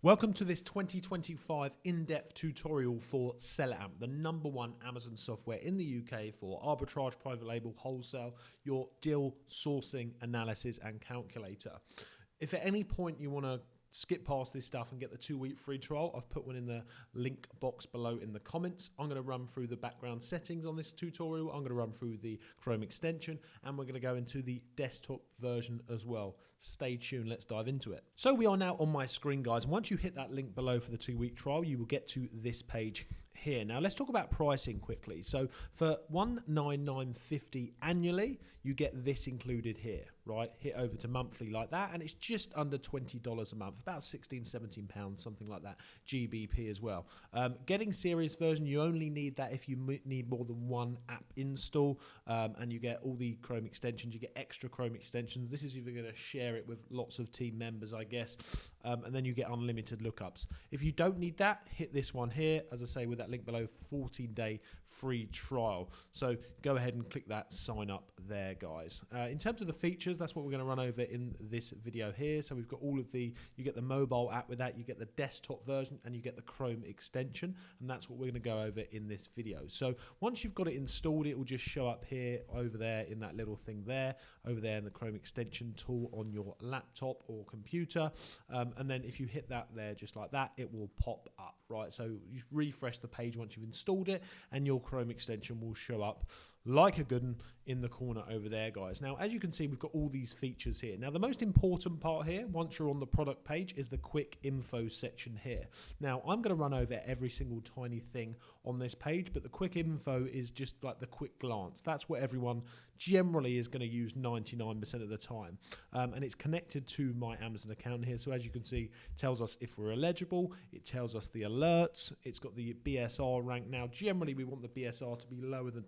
Welcome to this 2025 in-depth tutorial for SellerAmp, the #1 Amazon software in the UK for arbitrage, private label, wholesale, your deal sourcing, analysis and calculator. If at any point you want to skip past this stuff and get the 2-week free trial, I've put one in the link box below in the comments. I'm going to run through the background settings on this tutorial. I'm going to run through the Chrome extension and we're going to go into the desktop version as well. Stay tuned, let's dive into it. So we are now on my screen, guys. And once you hit that link below for the 2-week trial, you will get to this page here. Now let's talk about pricing quickly. So for $199.50 annually, you get this included here, right? Hit over to monthly like that, and it's just under $20 a month, about 16-17 pounds, something like that, GBP as well. Getting serious version, you only need that if you need more than one app install, and you get all the Chrome extensions. You get extra Chrome extensions. This is if you're going to share it with lots of team members, I guess, and then you get unlimited lookups. If you don't need that, hit this one here, as I say, with that link below, 14-day free trial. So go ahead and click that sign up there, guys. In terms of the features, that's what we're going to run over in this video here. So we've got all of the, you get the mobile app with that, you get the desktop version, and you get the Chrome extension, and that's what we're going to go over in this video. So once you've got it installed, it will just show up here, over there in that little thing there, over there in the Chrome extension tool on your laptop or computer, and then if you hit that there just like that, it will pop up, right? So you refresh the page once you've installed it, and your Chrome extension will show up like a good one in the corner over there, guys. Now, as you can see, we've got all these features here. Now, the most important part here, once you're on the product page, is the quick info section here. Now, I'm going to run over every single tiny thing on this page, but the quick info is just like the quick glance. That's what everyone generally is going to use 99% of the time. And it's connected to my Amazon account here. So as you can see, it tells us if we're eligible. It tells us the alerts. It's got the BSR rank. Now, generally, we want the BSR to be lower than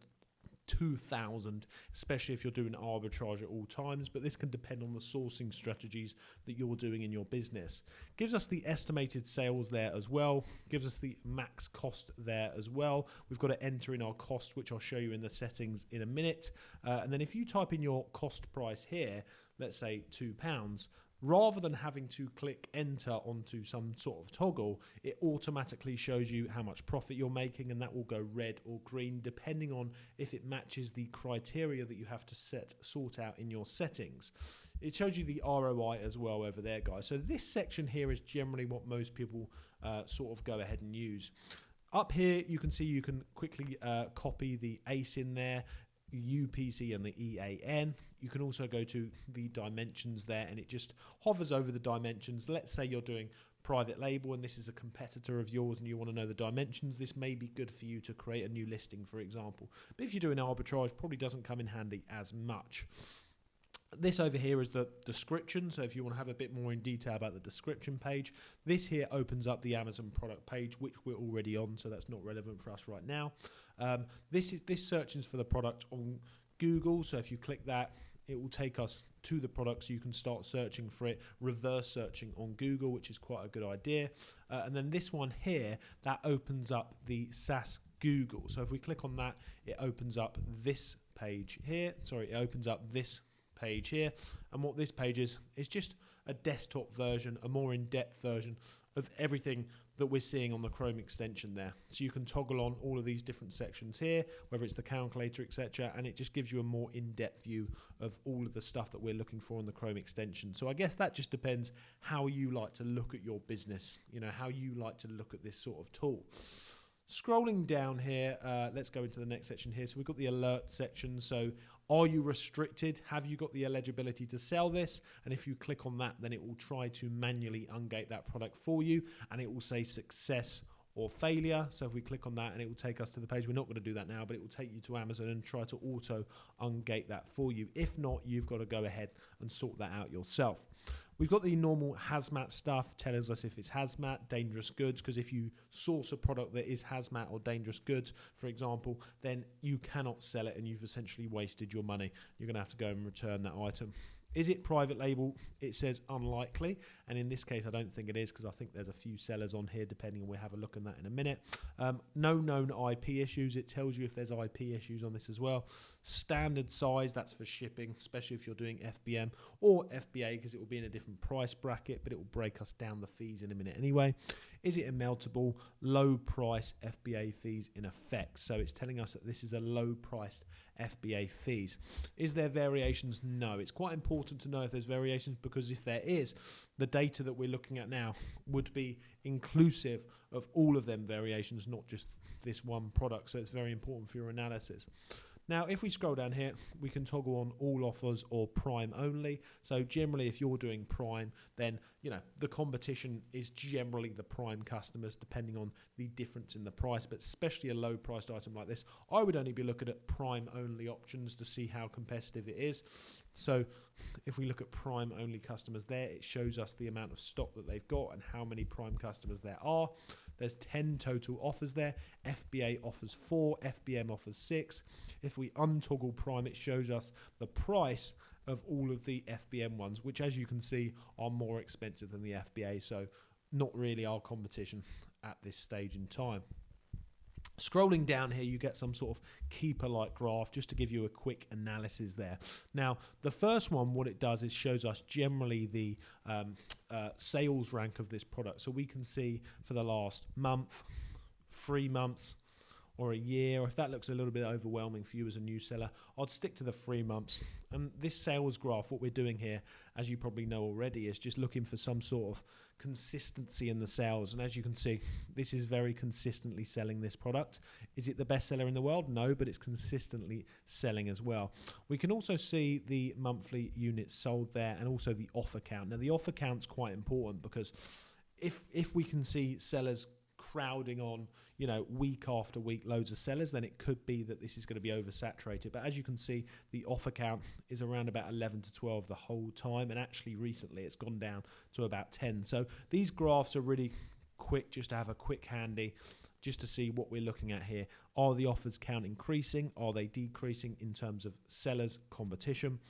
2,000, especially if you're doing arbitrage at all times, but this can depend on the sourcing strategies that you're doing in your business. Gives us the estimated sales there as well, gives us the max cost there as well. We've got to enter in our cost, which I'll show you in the settings in a minute, and then if you type in your cost price here, let's say £2, rather than having to click enter onto some sort of toggle, it automatically shows you how much profit you're making, and that will go red or green depending on if it matches the criteria that you have to sort out in your settings. It shows you the ROI as well over there, guys. So this section here is generally what most people sort of go ahead and use. Up here, you can see you can quickly copy the ACE in there, UPC and the EAN. You can also go to the dimensions there, and it just hovers over the dimensions. Let's say you're doing private label and this is a competitor of yours and you want to know the dimensions. This may be good for you to create a new listing, for example. But if you're doing arbitrage, probably doesn't come in handy as much. This over here is the description, so if you want to have a bit more in detail about the description page, this here opens up the Amazon product page, which we're already on, so that's not relevant for us right now. This searches for the product on Google, so if you click that, it will take us to the product, so you can start searching for it, reverse searching on Google, which is quite a good idea. And then this one here, that opens up the SAS Google. So if we click on that, it opens up this page here. Sorry, it opens up this page here, and what this page is just a desktop version, a more in-depth version of everything that we're seeing on the Chrome extension there. So you can toggle on all of these different sections here, whether it's the calculator, etc., and it just gives you a more in-depth view of all of the stuff that we're looking for in the Chrome extension. So I guess that just depends how you like to look at your business, you know, how you like to look at this sort of tool. Scrolling down here, let's go into the next section here. So we've got the alert section. So are you restricted? Have you got the eligibility to sell this? And if you click on that, then it will try to manually ungate that product for you, and it will say success or failure. So if we click on that, and it will take us to the page. We're not going to do that now, but it will take you to Amazon and try to auto ungate that for you. If not, you've got to go ahead and sort that out yourself. We've got the normal hazmat stuff, tells us if it's hazmat, dangerous goods, because if you source a product that is hazmat or dangerous goods, for example, then you cannot sell it and you've essentially wasted your money. You're going to have to go and return that item. Is it private label? It says unlikely, and in this case I don't think it is, because I think there's a few sellers on here depending, and we'll have a look at that in a minute. No known IP issues. It tells you if there's IP issues on this as well. Standard size, that's for shipping, especially if you're doing FBM or FBA, because it will be in a different price bracket, but it will break us down the fees in a minute anyway. Is it a meltable? Low price FBA fees in effect. So it's telling us that this is a low priced FBA fees. Is there variations? No. It's quite important to know if there's variations, because if there is, the data that we're looking at now would be inclusive of all of them variations, not just this one product. So it's very important for your analysis. Now, if we scroll down here, we can toggle on all offers or prime only. So generally, if you're doing prime, then the competition is generally the prime customers, depending on the difference in the price. But especially a low priced item like this, I would only be looking at prime only options to see how competitive it is. So if we look at prime only customers there, it shows us the amount of stock that they've got and how many prime customers there are. There's 10 total offers there. FBA offers 4, FBM offers 6. If we untoggle prime, it shows us the price of all of the FBM ones, which, as you can see, are more expensive than the FBA. So not really our competition at this stage in time. Scrolling down here, you get some sort of keeper-like graph just to give you a quick analysis there. Now, the first one, what it does is shows us generally the sales rank of this product. So we can see for the last month, 3 months, or a year. If that looks a little bit overwhelming for you as a new seller, I'd stick to the 3 months. And this sales graph, what we're doing here, as you probably know already, is just looking for some sort of consistency in the sales. And as you can see, this is very consistently selling this product. Is it the best seller in the world? No, but it's consistently selling as well. We can also see the monthly units sold there, and also the offer count. Now, the offer count's quite important, because if we can see sellers crowding on, week after week, loads of sellers, then it could be that this is going to be oversaturated. But as you can see, the offer count is around about 11 to 12 the whole time, and actually recently it's gone down to about 10. So these graphs are really quick, just to have a quick handy, just to see what we're looking at here. Are the offers count increasing? Are they decreasing in terms of sellers' competition?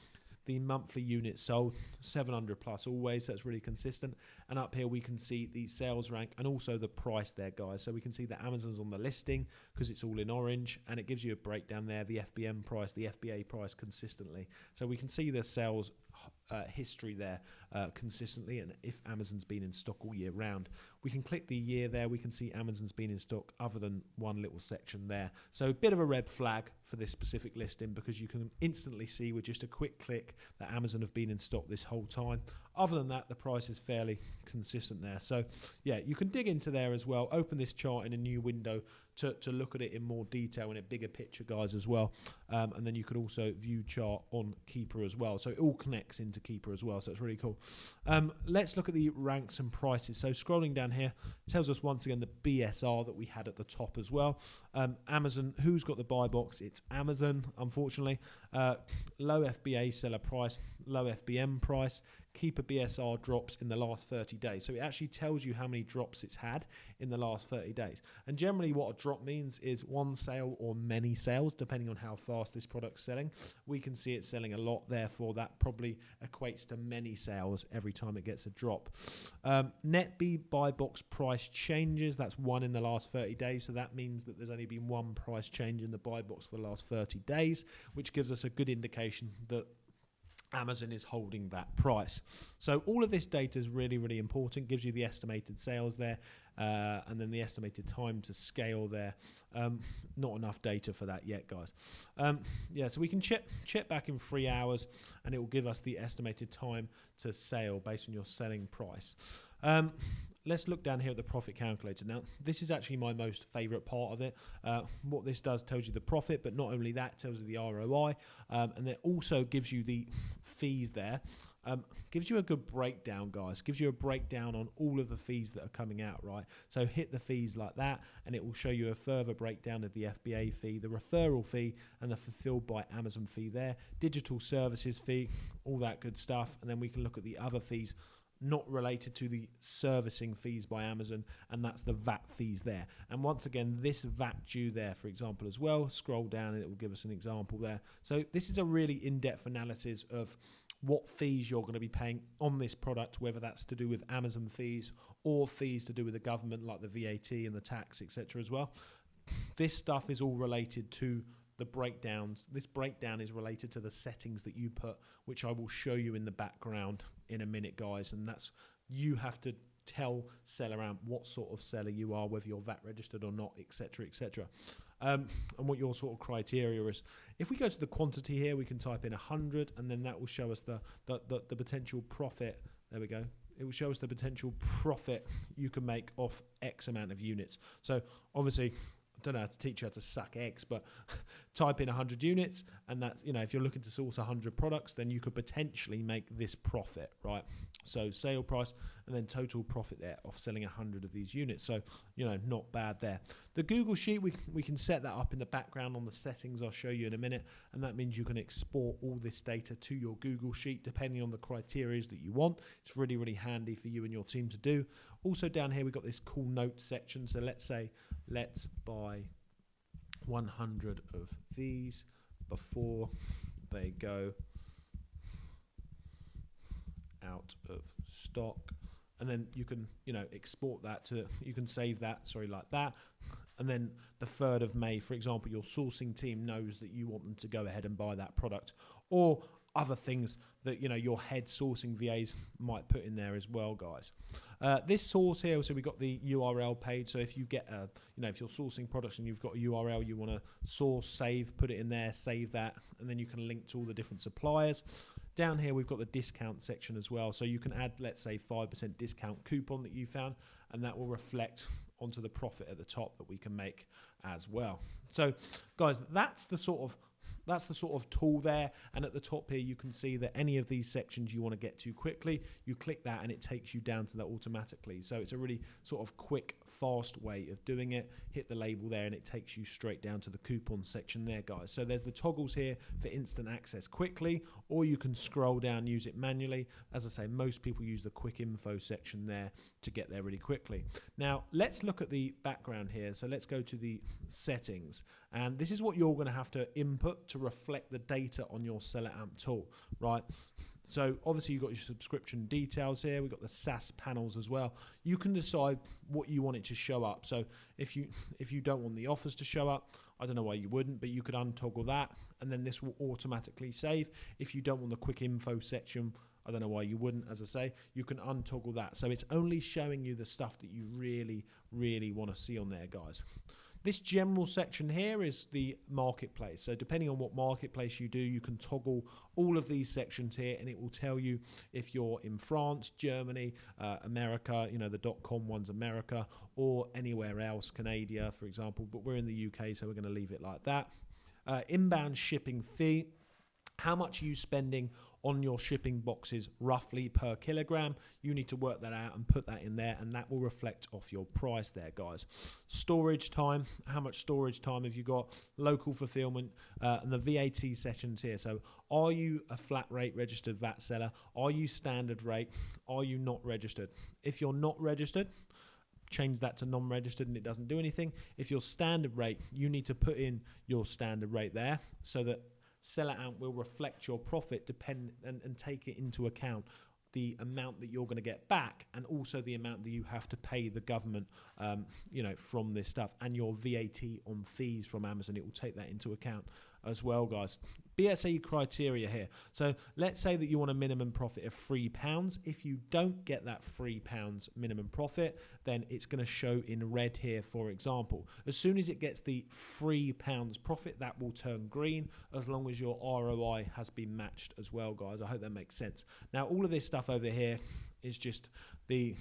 The monthly units sold, 700 plus always, that's really consistent. And up here we can see the sales rank and also the price there, guys. So we can see that Amazon's on the listing because it's all in orange, and it gives you a breakdown there, the FBM price, the FBA price consistently. So we can see the sales history there consistently, and if Amazon's been in stock all year round. We can click the year there, we can see Amazon's been in stock other than one little section there. So a bit of a red flag for this specific listing, because you can instantly see with just a quick click that Amazon have been in stock this whole time. Other than that, the price is fairly consistent there. So yeah, you can dig into there as well, open this chart in a new window to look at it in more detail in a bigger picture, guys, as well. And then you could also view chart on Keeper as well. So it all connects into Keeper as well. So it's really cool. Let's look at the ranks and prices. So scrolling down here, tells us once again the BSR that we had at the top as well. Amazon, who's got the buy box? It's Amazon, unfortunately. Low FBA seller price, low FBM price. Keeper BSR drops in the last 30 days. So it actually tells you how many drops it's had in the last 30 days. And generally what a drop means is one sale or many sales, depending on how fast this product's selling. We can see it selling a lot, therefore that probably equates to many sales every time it gets a drop. Net B buy box price changes, that's 1 in the last 30 days. So that means that there's only been 1 price change in the buy box for the last 30 days, which gives us a good indication that Amazon is holding that price. So all of this data is really, really important. Gives you the estimated sales there, and then the estimated time to scale there. Not enough data for that yet, guys. Yeah, so we can check back in 3 hours, and it will give us the estimated time to sale based on your selling price. Let's look down here at the profit calculator. Now, this is actually my most favorite part of it. What this does tells you the profit, but not only that, tells you the ROI, and it also gives you the fees there. Gives you a good breakdown, guys. Gives you a breakdown on all of the fees that are coming out, right? So hit the fees like that, and it will show you a further breakdown of the FBA fee, the referral fee, and the fulfilled by Amazon fee there, digital services fee, all that good stuff. And then we can look at the other fees not related to the servicing fees by Amazon, and that's the VAT fees there. And once again, this VAT due there, for example, as well, scroll down and it will give us an example there. So this is a really in-depth analysis of what fees you're going to be paying on this product, whether that's to do with Amazon fees or fees to do with the government, like the VAT and the tax, etc. as well. This stuff is all related to the breakdowns. This breakdown is related to the settings that you put, which I will show you in the background in a minute, guys. And that's, you have to tell SellerAmp what sort of seller you are, whether you're VAT registered or not, etc., etc. And what your sort of criteria is. If we go to the quantity here, we can type in 100, and then that will show us the potential profit. There we go. It will show us the potential profit you can make off X amount of units. So obviously, I don't know how to teach you how to suck eggs, but type in 100 units, and that, you know, if you're looking to source 100 products, then you could potentially make this profit, right? So sale price and then total profit there off selling 100 of these units. So, you know, not bad there. The Google Sheet, we can set that up in the background on the settings I'll show you in a minute, and that means you can export all this data to your Google Sheet depending on the criteria that you want. It's really, really handy for you and your team to do. Also down here, we've got this cool notes section. So let's say, let's buy 100 of these before they go out of stock, and then you can, you know, export that to, you can save that, sorry, like that. And then the 3rd of May, for example, your sourcing team knows that you want them to go ahead and buy that product, or other things that, you know, your head sourcing VAs might put in there as well, guys. This source here, so we've got the URL page. So if you get a, you know, if you're sourcing products and you've got a URL you want to source, save, put it in there, save that, and then you can link to all the different suppliers. Down here, we've got the discount section as well. So you can add, let's say, 5% discount coupon that you found, and that will reflect onto the profit at the top that we can make as well. So guys, that's the sort of tool there. And at the top here, you can see that any of these sections you want to get to quickly, you click that and it takes you down to that automatically. So it's a really sort of quick, fast way of doing it. Hit the label there and it takes you straight down to the coupon section there, guys. So there's the toggles here for instant access quickly, or you can scroll down, use it manually. As I say, most people use the quick info section there to get there really quickly. Now, let's look at the background here. So let's go to the settings. And this is what you're going to have to input to reflect the data on your SellerAmp tool, right? So obviously you've got your subscription details here. We've got the SAS panels as well. You can decide what you want it to show up. So if you don't want the offers to show up, I don't know why you wouldn't, but you could untoggle that, and then this will automatically save. If you don't want the quick info section, I don't know why you wouldn't, as I say, you can untoggle that. So it's only showing you the stuff that you really, really want to see on there, guys. This general section here is the marketplace. So depending on what marketplace you do, you can toggle all of these sections here, and it will tell you if you're in France, Germany, America, you know, the .com one's America, or anywhere else, Canada, for example. But we're in the UK, so we're going to leave it like that. Inbound shipping fee. How much are you spending on your shipping boxes roughly per kilogram? You need to work that out and put that in there, and that will reflect off your price there, guys. Storage time, how much storage time have you got? Local fulfillment, and the VAT sessions here. So are you a flat rate registered VAT seller? Are you standard rate? Are you not registered? If you're not registered, change that to non-registered and it doesn't do anything. If you're standard rate, you need to put in your standard rate there so that SellerAmp will reflect your profit and take it into account the amount that you're going to get back, and also the amount that you have to pay the government, you know, from this stuff, and your VAT on fees from Amazon. It will take that into account as well, guys. BSA criteria here. So let's say that you want a minimum profit of £3. If you don't get that £3 minimum profit, then it's going to show in red here, for example. As soon as it gets the £3 profit, that will turn green, as long as your ROI has been matched as well, guys. I hope that makes sense. Now, all of this stuff over here is just the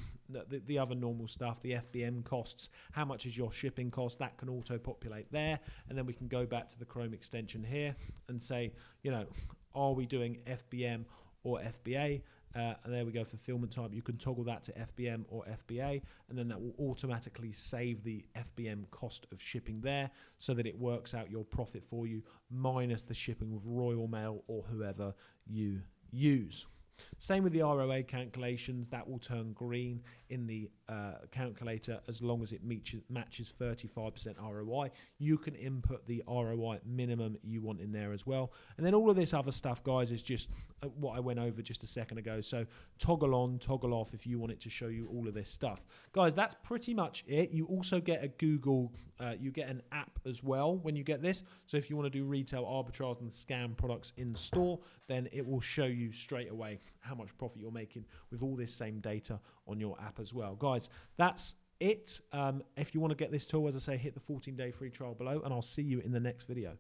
other normal stuff, the FBM costs. How much is your shipping cost? That can auto-populate there. And then we can go back to the Chrome extension here and say, you know, are we doing FBM or FBA? And there we go, fulfillment type. You can toggle that to FBM or FBA, and then that will automatically save the FBM cost of shipping there, so that it works out your profit for you, minus the shipping with Royal Mail or whoever you use. Same with the ROA calculations, that will turn green in the calculator as long as it matches 35% ROI. You can input the ROI minimum you want in there as well. And then all of this other stuff, guys, is just what I went over just a second ago. So toggle on, toggle off if you want it to show you all of this stuff. Guys, that's pretty much it. You also get a Google, you get an app as well when you get this. So if you want to do retail arbitrage and scan products in store, then it will show you straight away how much profit you're making with all this same data on your app as well. Guys, that's it. If you want to get this tool, as I say, hit the 14-day free trial below, and I'll see you in the next video.